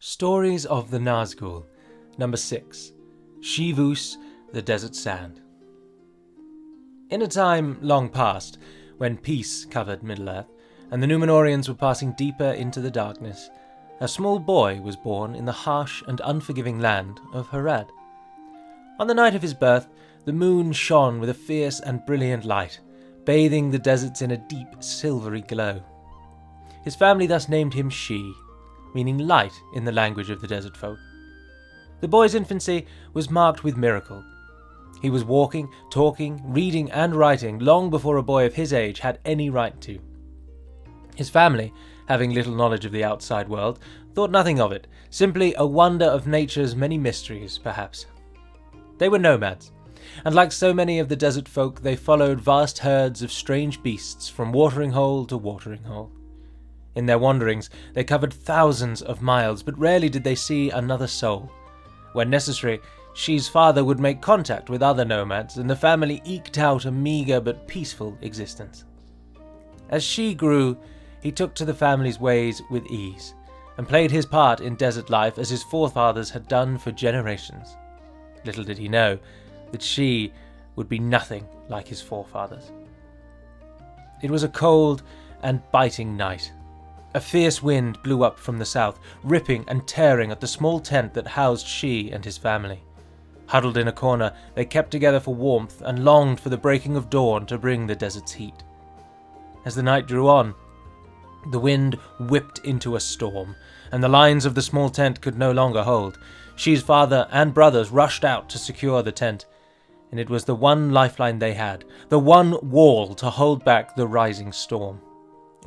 Stories of the Nazgûl, number 6, Shi-vuus, the Desert Sand. In a time long past, when peace covered Middle-earth, and the Númenóreans were passing deeper into the darkness, a small boy was born in the harsh and unforgiving land of Harad. On the night of his birth, the moon shone with a fierce and brilliant light, bathing the deserts in a deep silvery glow. His family thus named him Shi, meaning light in the language of the desert folk. The boy's infancy was marked with miracle. He was walking, talking, reading and writing long before a boy of his age had any right to. His family, having little knowledge of the outside world, thought nothing of it, simply a wonder of nature's many mysteries, perhaps. They were nomads, and like so many of the desert folk, they followed vast herds of strange beasts from watering hole to watering hole. In their wanderings, they covered thousands of miles, but rarely did they see another soul. When necessary, Shi's father would make contact with other nomads, and the family eked out a meagre but peaceful existence. As Shi grew, he took to the family's ways with ease, and played his part in desert life as his forefathers had done for generations. Little did he know that Shi would be nothing like his forefathers. It was a cold and biting night. A fierce wind blew up from the south, ripping and tearing at the small tent that housed Shi and his family. Huddled in a corner, they kept together for warmth and longed for the breaking of dawn to bring the desert's heat. As the night drew on, the wind whipped into a storm, and the lines of the small tent could no longer hold. Shi's father and brothers rushed out to secure the tent, and it was the one lifeline they had, the one wall to hold back the rising storm.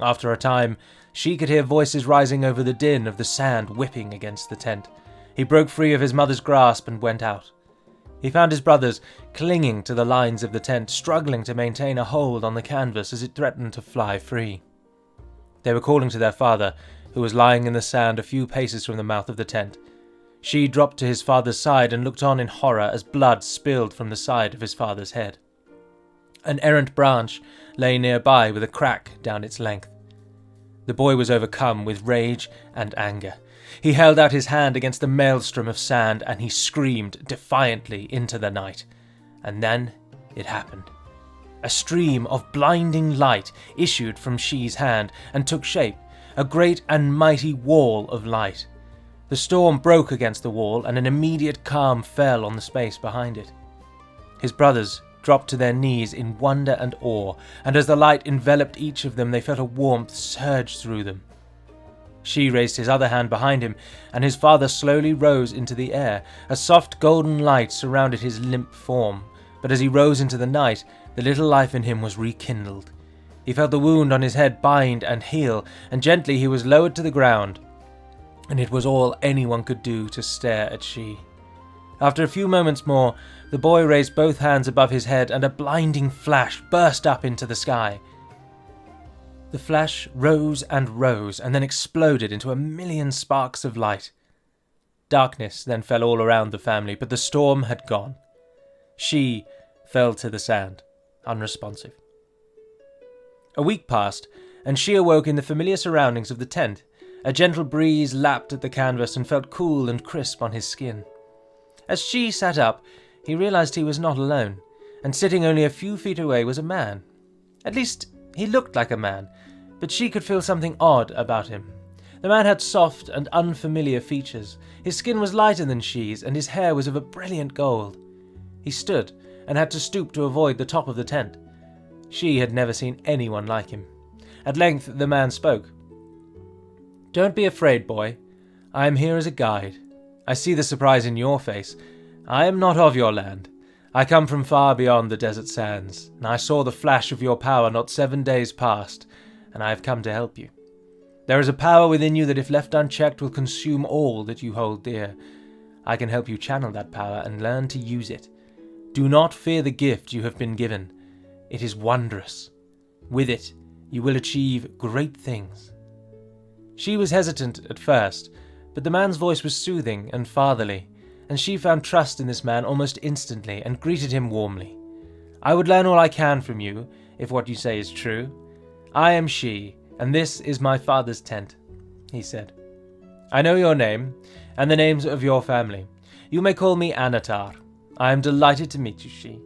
After a time, Shi could hear voices rising over the din of the sand whipping against the tent. He broke free of his mother's grasp and went out. He found his brothers clinging to the lines of the tent, struggling to maintain a hold on the canvas as it threatened to fly free. They were calling to their father, who was lying in the sand a few paces from the mouth of the tent. Shi dropped to his father's side and looked on in horror as blood spilled from the side of his father's head. An errant branch lay nearby with a crack down its length. The boy was overcome with rage and anger. He held out his hand against the maelstrom of sand and he screamed defiantly into the night. And then it happened. A stream of blinding light issued from Shi's hand and took shape, a great and mighty wall of light. The storm broke against the wall and an immediate calm fell on the space behind it. His brothers dropped to their knees in wonder and awe, and as the light enveloped each of them, they felt a warmth surge through them. Shi raised his other hand behind him, and his father slowly rose into the air. A soft golden light surrounded his limp form, but as he rose into the night, the little life in him was rekindled. He felt the wound on his head bind and heal, and gently he was lowered to the ground, and it was all anyone could do to stare at Shi. After a few moments more, the boy raised both hands above his head and a blinding flash burst up into the sky. The flash rose and then exploded into a million sparks of light. Darkness then fell all around the family, but the storm had gone. Shi fell to the sand, unresponsive. A week passed, and Shi awoke in the familiar surroundings of the tent. A gentle breeze lapped at the canvas and felt cool and crisp on his skin. As Shi sat up, he realized he was not alone, and sitting only a few feet away was a man. At least, he looked like a man, but Shi could feel something odd about him. The man had soft and unfamiliar features. His skin was lighter than Shi's, and his hair was of a brilliant gold. He stood, and had to stoop to avoid the top of the tent. Shi had never seen anyone like him. At length, the man spoke. "Don't be afraid, boy. I am here as a guide. I see the surprise in your face. I am not of your land. I come from far beyond the desert sands, and I saw the flash of your power not 7 days past, and I have come to help you. There is a power within you that if left unchecked will consume all that you hold dear. I can help you channel that power and learn to use it. Do not fear the gift you have been given. It is wondrous. With it, you will achieve great things." She was hesitant at first, but the man's voice was soothing and fatherly, and she found trust in this man almost instantly and greeted him warmly. "I would learn all I can from you, if what you say is true. I am Shi, and this is my father's tent," he said. I know your name, and the names of your family. You may call me Anatar. I am delighted to meet you, Shi."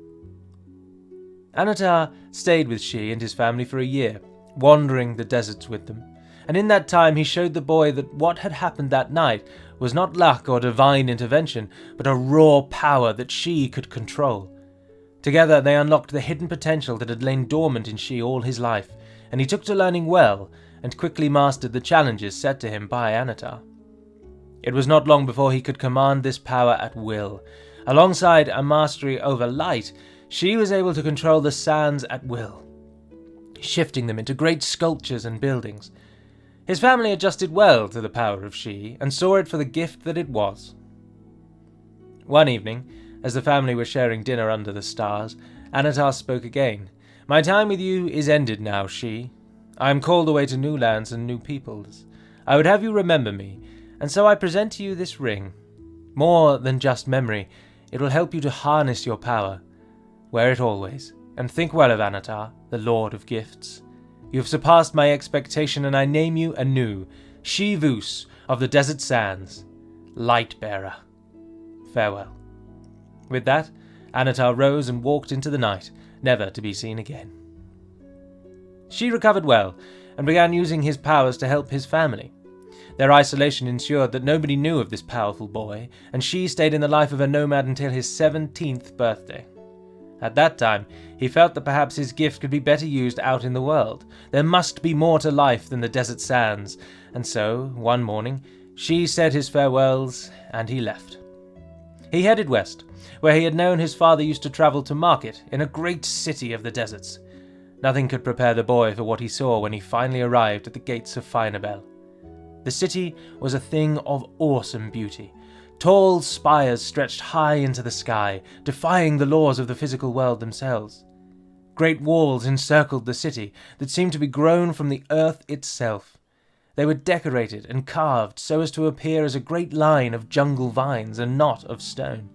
Anatar stayed with Shi and his family for a year, wandering the deserts with them, and in that time he showed the boy that what had happened that night was not luck or divine intervention, but a raw power that Shi could control. Together they unlocked the hidden potential that had lain dormant in Shi all his life, and he took to learning well, and quickly mastered the challenges set to him by Anatar. It was not long before he could command this power at will. Alongside a mastery over light, Shi was able to control the sands at will, shifting them into great sculptures and buildings. His family adjusted well to the power of Shi, and saw it for the gift that it was. One evening, as the family were sharing dinner under the stars, Anatar spoke again. "My time with you is ended now, Shi. I am called away to new lands and new peoples. I would have you remember me, and so I present to you this ring. More than just memory, it will help you to harness your power. Wear it always, and think well of Anatar, the Lord of Gifts. You have surpassed my expectation, and I name you anew, Shi-vuus of the Desert Sands, Light-bearer. Farewell." With that, Anatar rose and walked into the night, never to be seen again. Shi recovered well, and began using his powers to help his family. Their isolation ensured that nobody knew of this powerful boy, and Shi stayed in the life of a nomad until his 17th birthday. At that time, he felt that perhaps his gift could be better used out in the world. There must be more to life than the desert sands, and so, one morning, Shi said his farewells, and he left. He headed west, where he had known his father used to travel to market in a great city of the deserts. Nothing could prepare the boy for what he saw when he finally arrived at the gates of Finabel. The city was a thing of awesome beauty. Tall spires stretched high into the sky, defying the laws of the physical world themselves. Great walls encircled the city that seemed to be grown from the earth itself. They were decorated and carved so as to appear as a great line of jungle vines and not of stone.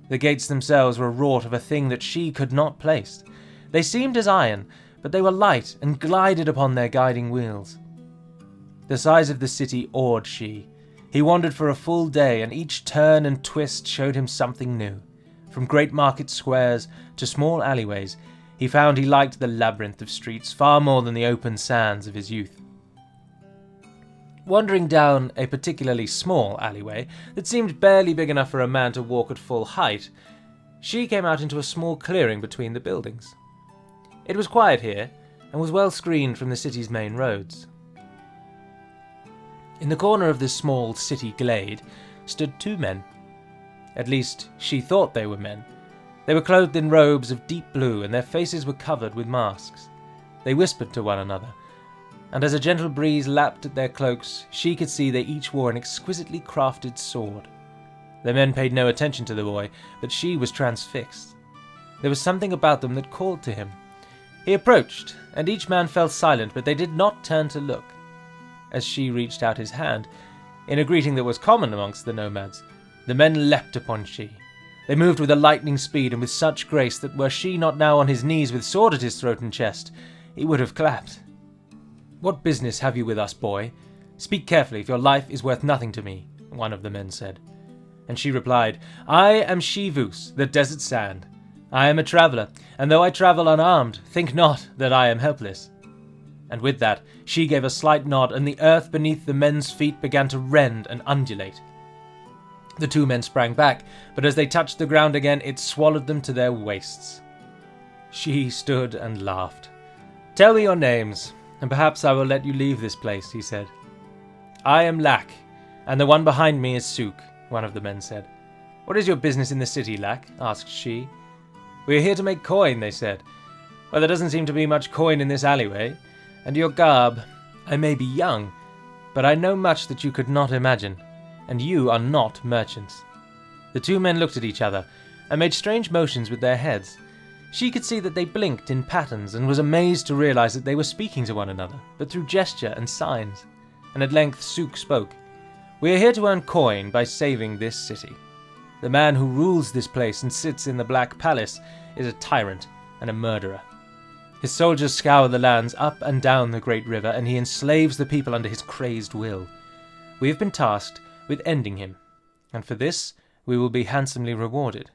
The gates themselves were wrought of a thing that Shi could not place. They seemed as iron, but they were light and glided upon their guiding wheels. The size of the city awed Shi. He wandered for a full day, and each turn and twist showed him something new. From great market squares to small alleyways, he found he liked the labyrinth of streets far more than the open sands of his youth. Wandering down a particularly small alleyway that seemed barely big enough for a man to walk at full height, Shi came out into a small clearing between the buildings. It was quiet here, and was well screened from the city's main roads. In the corner of this small city glade stood two men. At least, Shi thought they were men. They were clothed in robes of deep blue, and their faces were covered with masks. They whispered to one another, and as a gentle breeze lapped at their cloaks, Shi could see they each wore an exquisitely crafted sword. The men paid no attention to the boy, but Shi was transfixed. There was something about them that called to him. He approached, and each man fell silent, but they did not turn to look. As Shi reached out his hand, in a greeting that was common amongst the nomads, the men leapt upon Shi. They moved with a lightning speed and with such grace that were Shi not now on his knees with sword at his throat and chest, he would have clapped. "What business have you with us, boy? Speak carefully, if your life is worth nothing to me," one of the men said. And Shi replied, "I am Shi-vuus, the desert sand. I am a traveller, and though I travel unarmed, think not that I am helpless." And with that, Shi gave a slight nod, and the earth beneath the men's feet began to rend and undulate. The two men sprang back, but as they touched the ground again, it swallowed them to their waists. Shi stood and laughed. "Tell me your names, and perhaps I will let you leave this place," he said. "I am Lak, and the one behind me is Suk," one of the men said. "What is your business in the city, Lak?" asked Shi. "We are here to make coin," they said. "Well, there doesn't seem to be much coin in this alleyway. And your garb, I may be young, but I know much that you could not imagine, and you are not merchants." The two men looked at each other, and made strange motions with their heads. She could see that they blinked in patterns, and was amazed to realize that they were speaking to one another, but through gesture and signs. And at length Suk spoke. "We are here to earn coin by saving this city. The man who rules this place and sits in the Black Palace is a tyrant and a murderer. His soldiers scour the lands up and down the great river, and he enslaves the people under his crazed will. We have been tasked with ending him, and for this we will be handsomely rewarded.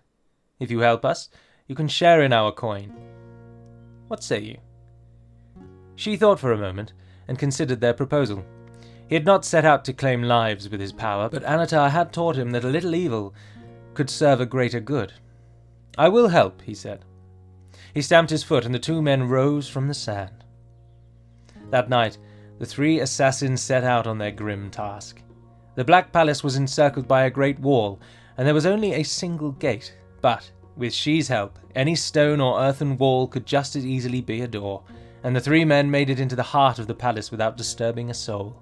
If you help us, you can share in our coin. What say you?" She thought for a moment, and considered their proposal. He had not set out to claim lives with his power, but Anatar had taught him that a little evil could serve a greater good. "I will help," he said. He stamped his foot, and the two men rose from the sand. That night, the three assassins set out on their grim task. The Black Palace was encircled by a great wall, and there was only a single gate, but, with Shi's help, any stone or earthen wall could just as easily be a door, and the three men made it into the heart of the palace without disturbing a soul.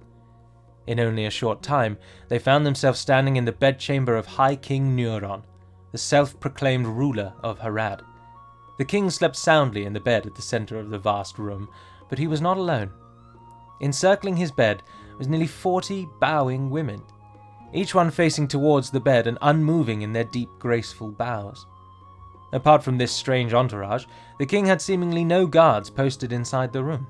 In only a short time, they found themselves standing in the bedchamber of High King Neuron, the self-proclaimed ruler of Harad. The king slept soundly in the bed at the center of the vast room, but he was not alone. Encircling his bed was nearly 40 bowing women, each one facing towards the bed and unmoving in their deep, graceful bows. Apart from this strange entourage, the king had seemingly no guards posted inside the room.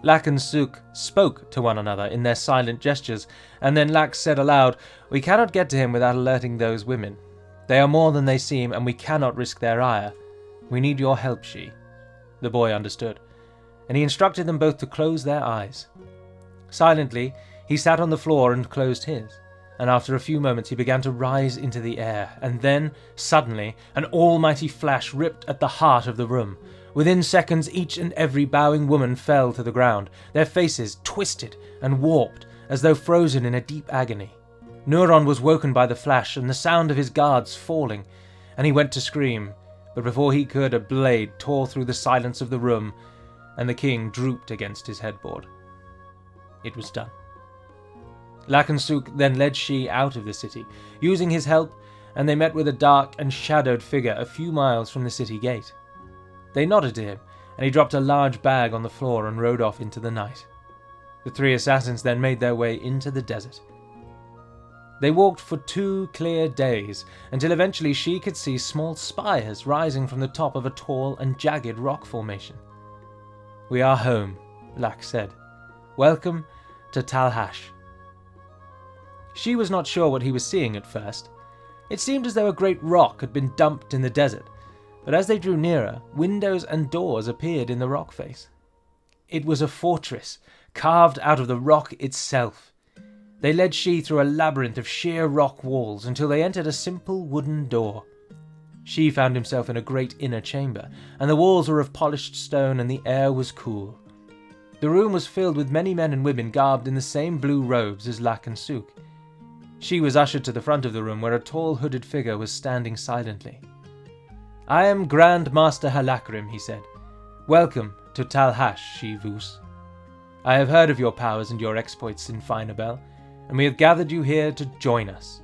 Lak and Suk spoke to one another in their silent gestures, and then Lak said aloud, "We cannot get to him without alerting those women. They are more than they seem, and we cannot risk their ire. We need your help, Shi." The boy understood, and he instructed them both to close their eyes. Silently, he sat on the floor and closed his, and after a few moments he began to rise into the air, and then, suddenly, an almighty flash ripped at the heart of the room. Within seconds, each and every bowing woman fell to the ground, their faces twisted and warped, as though frozen in a deep agony. Neuron was woken by the flash and the sound of his guards falling, and he went to scream, but before he could, a blade tore through the silence of the room, and the king drooped against his headboard. It was done. Lak and Suk then led Shi out of the city, using his help, and they met with a dark and shadowed figure a few miles from the city gate. They nodded to him, and he dropped a large bag on the floor and rode off into the night. The three assassins then made their way into the desert. They walked for 2 clear days, until eventually Shi could see small spires rising from the top of a tall and jagged rock formation. "We are home," Lak said. "Welcome to Talhash." Shi was not sure what he was seeing at first. It seemed as though a great rock had been dumped in the desert, but as they drew nearer, windows and doors appeared in the rock face. It was a fortress, carved out of the rock itself. They led Shi through a labyrinth of sheer rock walls until they entered a simple wooden door. Shi found himself in a great inner chamber, and the walls were of polished stone and the air was cool. The room was filled with many men and women garbed in the same blue robes as Lak and Suk. Shi was ushered to the front of the room where a tall hooded figure was standing silently. "I am Grand Master Halakrim," he said. "Welcome to Talhash, Shi-vuus. I have heard of your powers and your exploits in Finabel, and we have gathered you here to join us.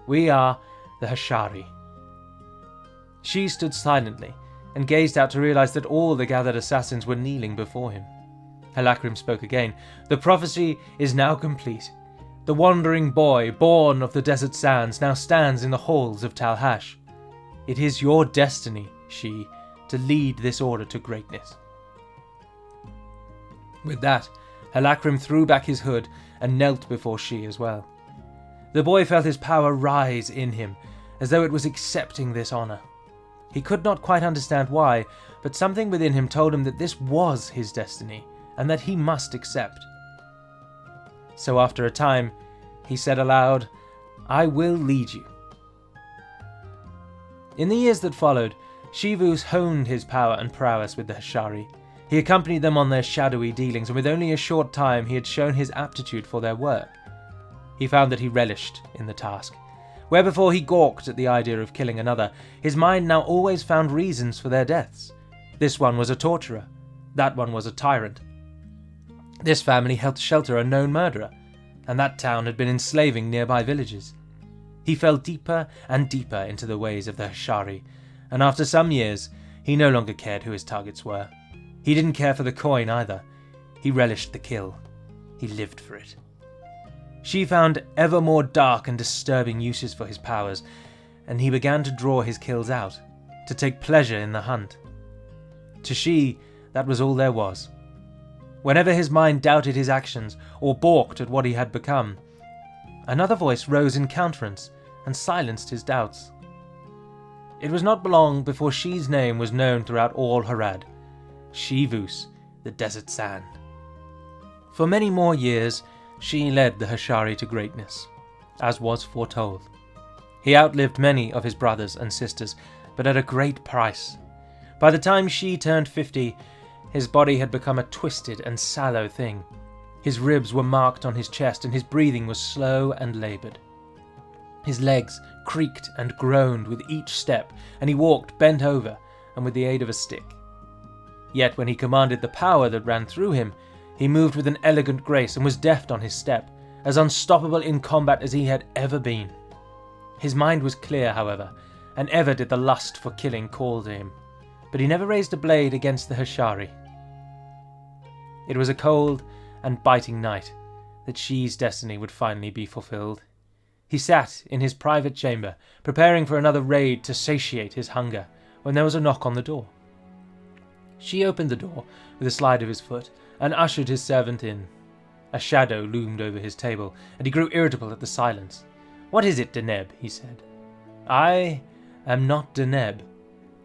We are the Hashari." Shi stood silently and gazed out to realize that all the gathered assassins were kneeling before him. Halakrim spoke again. "The prophecy is now complete. The wandering boy, born of the desert sands, now stands in the halls of Talhash. It is your destiny, Shi, to lead this order to greatness." With that, Halakrim threw back his hood and knelt before Shi as well. The boy felt his power rise in him, as though it was accepting this honor. He could not quite understand why, but something within him told him that this was his destiny, and that he must accept. So after a time, he said aloud, "I will lead you." In the years that followed, Shi-vuus honed his power and prowess with the Hashari. He accompanied them on their shadowy dealings, and with only a short time he had shown his aptitude for their work. He found that he relished in the task. Where before he gawked at the idea of killing another, his mind now always found reasons for their deaths. This one was a torturer. That one was a tyrant. This family held shelter a known murderer, and that town had been enslaving nearby villages. He fell deeper and deeper into the ways of the Hashari, and after some years, he no longer cared who his targets were. He didn't care for the coin either. He relished the kill. He lived for it. Shi found ever more dark and disturbing uses for his powers, and he began to draw his kills out, to take pleasure in the hunt. To Shi, that was all there was. Whenever his mind doubted his actions or balked at what he had become, another voice rose in countenance and silenced his doubts. It was not long before Shi's name was known throughout all Harad, Shi-vuus, the desert sand. For many more years, Shi led the Hashari to greatness, as was foretold. He outlived many of his brothers and sisters, but at a great price. By the time Shi turned 50, his body had become a twisted and sallow thing. His ribs were marked on his chest, and his breathing was slow and laboured. His legs creaked and groaned with each step, and he walked bent over and with the aid of a stick. Yet when he commanded the power that ran through him, he moved with an elegant grace and was deft on his step, as unstoppable in combat as he had ever been. His mind was clear, however, and ever did the lust for killing call to him, but he never raised a blade against the Hashari. It was a cold and biting night that Shi's destiny would finally be fulfilled. He sat in his private chamber, preparing for another raid to satiate his hunger, when there was a knock on the door. Shi opened the door with a slide of his foot and ushered his servant in. A shadow loomed over his table, and he grew irritable at the silence. "What is it, Deneb?" he said. "I am not Deneb,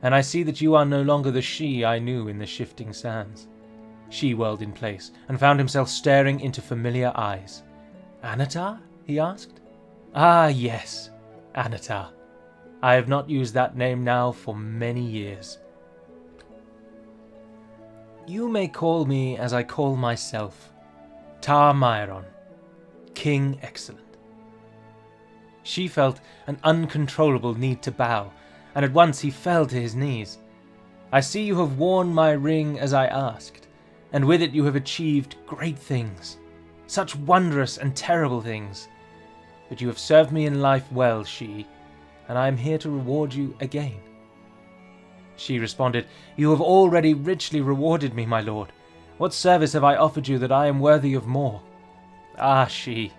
and I see that you are no longer the Shi I knew in the shifting sands." Shi whirled in place and found himself staring into familiar eyes. "Anatar?" he asked. "Ah, yes, Anatar. I have not used that name now for many years. You may call me as I call myself, Tar Myron, King Excellent." Shi felt an uncontrollable need to bow, and at once he fell to his knees. "I see you have worn my ring as I asked, and with it you have achieved great things, such wondrous and terrible things. But you have served me in life well, Shi, and I am here to reward you again." Shi responded, "You have already richly rewarded me, my lord. What service have I offered you that I am worthy of more? Ah, Shi,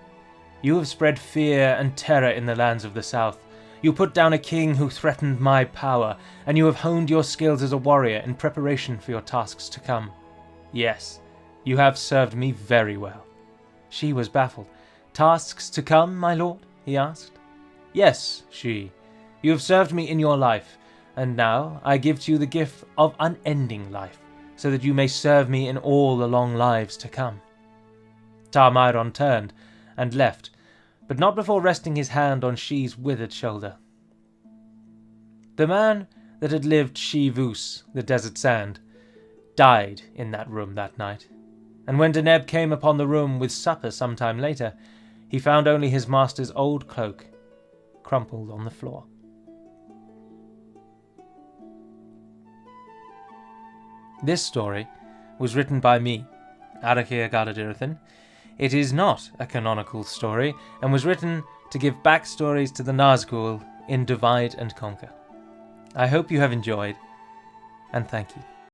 you have spread fear and terror in the lands of the south. You put down a king who threatened my power, and you have honed your skills as a warrior in preparation for your tasks to come. Yes, you have served me very well." Shi was baffled. "Tasks to come, my lord?" he asked. "Yes, Shi. You have served me in your life, and now I give to you the gift of unending life, so that you may serve me in all the long lives to come." Tar Myron turned and left, but not before resting his hand on Shi's withered shoulder. The man that had lived Shi-vuus, the desert sand, died in that room that night, and when Deneb came upon the room with supper some time later, he found only his master's old cloak crumpled on the floor. This story was written by me, Adrian. It is not a canonical story, and was written to give backstories to the Nazgûl in Divide and Conquer. I hope you have enjoyed, and thank you.